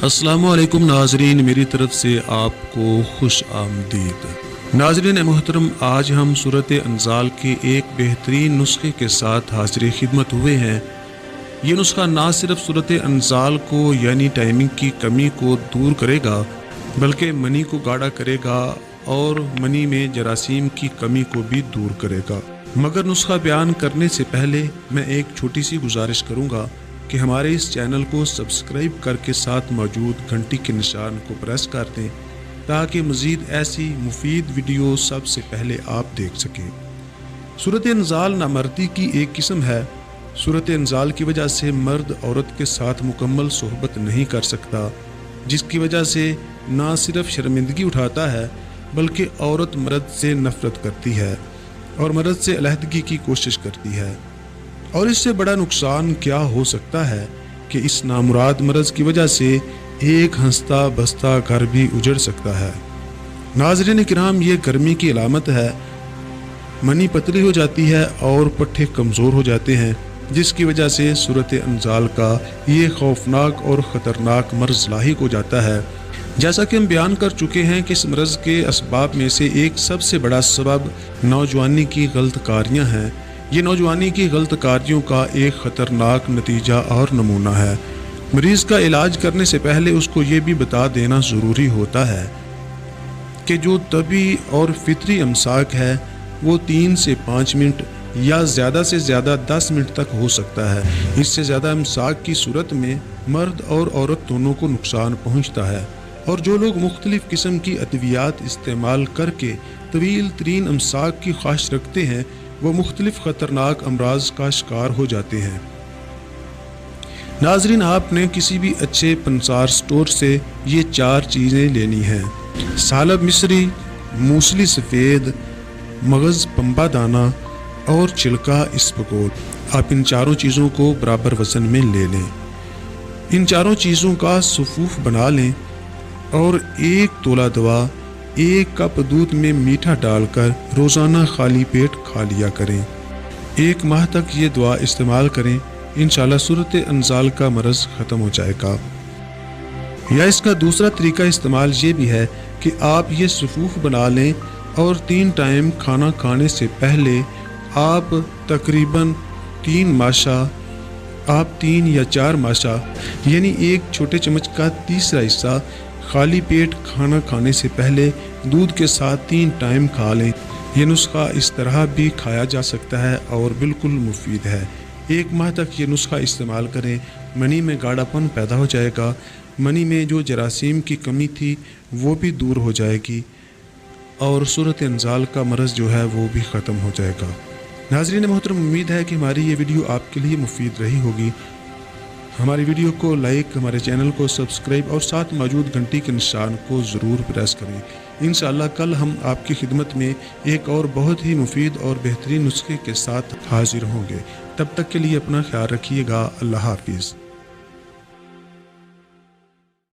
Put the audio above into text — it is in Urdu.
السلام علیکم ناظرین، میری طرف سے آپ کو خوش آمدید۔ ناظرین محترم، آج ہم سورۃ انزال کے ایک بہترین نسخے کے ساتھ حاضر خدمت ہوئے ہیں۔ یہ نسخہ نہ صرف سورۃ انزال کو یعنی ٹائمنگ کی کمی کو دور کرے گا بلکہ منی کو گاڑھا کرے گا اور منی میں جراثیم کی کمی کو بھی دور کرے گا۔ مگر نسخہ بیان کرنے سے پہلے میں ایک چھوٹی سی گزارش کروں گا کہ ہمارے اس چینل کو سبسکرائب کر کے ساتھ موجود گھنٹی کے نشان کو پریس کر دیں تاکہ مزید ایسی مفید ویڈیو سب سے پہلے آپ دیکھ سکیں۔ سورۃ انزال نامردی کی ایک قسم ہے۔ سورۃ انزال کی وجہ سے مرد عورت کے ساتھ مکمل صحبت نہیں کر سکتا، جس کی وجہ سے نہ صرف شرمندگی اٹھاتا ہے بلکہ عورت مرد سے نفرت کرتی ہے اور مرد سے علیحدگی کی کوشش کرتی ہے۔ اور اس سے بڑا نقصان کیا ہو سکتا ہے کہ اس نامراد مرض کی وجہ سے ایک ہنستا بستا گھر بھی اجڑ سکتا ہے۔ ناظرین کرام، یہ گرمی کی علامت ہے۔ منی پتلی ہو جاتی ہے اور پٹھے کمزور ہو جاتے ہیں، جس کی وجہ سے سورۃ انزال کا یہ خوفناک اور خطرناک مرض لاحق ہو جاتا ہے۔ جیسا کہ ہم بیان کر چکے ہیں کہ اس مرض کے اسباب میں سے ایک سب سے بڑا سبب نوجوانی کی غلط کاریاں ہیں۔ یہ نوجوانی کی غلط کاریوں کا ایک خطرناک نتیجہ اور نمونہ ہے۔ مریض کا علاج کرنے سے پہلے اس کو یہ بھی بتا دینا ضروری ہوتا ہے کہ جو طبی اور فطری امساک ہے وہ 3 سے 5 منٹ یا زیادہ سے زیادہ 10 منٹ تک ہو سکتا ہے۔ اس سے زیادہ امساک کی صورت میں مرد اور عورت دونوں کو نقصان پہنچتا ہے، اور جو لوگ مختلف قسم کی ادویات استعمال کر کے طویل ترین امساک کی خواہش رکھتے ہیں وہ مختلف خطرناک امراض کا شکار ہو جاتے ہیں۔ ناظرین، آپ نے کسی بھی اچھے پنسار سٹور سے یہ 4 چیزیں لینی ہیں: سالب مصری، موسلی سفید، مغز پمپا دانہ اور چھلکا اسبگول۔ آپ ان 4 چیزوں کو برابر وزن میں لے لیں۔ ان 4 چیزوں کا صفوف بنا لیں اور 1 تولہ دوا 1 کپ دودھ میں میٹھا ڈال کر روزانہ خالی پیٹ کھا لیا کریں۔ 1 ماہ تک یہ دوا استعمال کریں، انشاءاللہ سورۃ انزال کا مرض ختم ہو جائے گا۔ یا اس کا دوسرا طریقہ استعمال یہ بھی ہے کہ آپ یہ صفوف بنا لیں اور 3 ٹائم کھانا کھانے سے پہلے آپ تقریباً 3 ماشا، آپ 3 یا 4 ماشا یعنی 1 چھوٹے چمچ کا تیسرا حصہ خالی پیٹ کھانا کھانے سے پہلے دودھ کے ساتھ 3 ٹائم کھا لیں۔ یہ نسخہ اس طرح بھی کھایا جا سکتا ہے اور بالکل مفید ہے۔ 1 ماہ تک یہ نسخہ استعمال کریں، منی میں گاڑھا پن پیدا ہو جائے گا، منی میں جو جراثیم کی کمی تھی وہ بھی دور ہو جائے گی اور سورۃ انزال کا مرض جو ہے وہ بھی ختم ہو جائے گا۔ ناظرین محترم، امید ہے کہ ہماری یہ ویڈیو آپ کے لیے مفید رہی ہوگی۔ ہماری ویڈیو کو لائک، ہمارے چینل کو سبسکرائب اور ساتھ موجود گھنٹی کے نشان کو ضرور پریس کریں۔ انشاءاللہ کل ہم آپ کی خدمت میں ایک اور بہت ہی مفید اور بہترین نسخے کے ساتھ حاضر ہوں گے۔ تب تک کے لیے اپنا خیال رکھیے گا۔ اللہ حافظ۔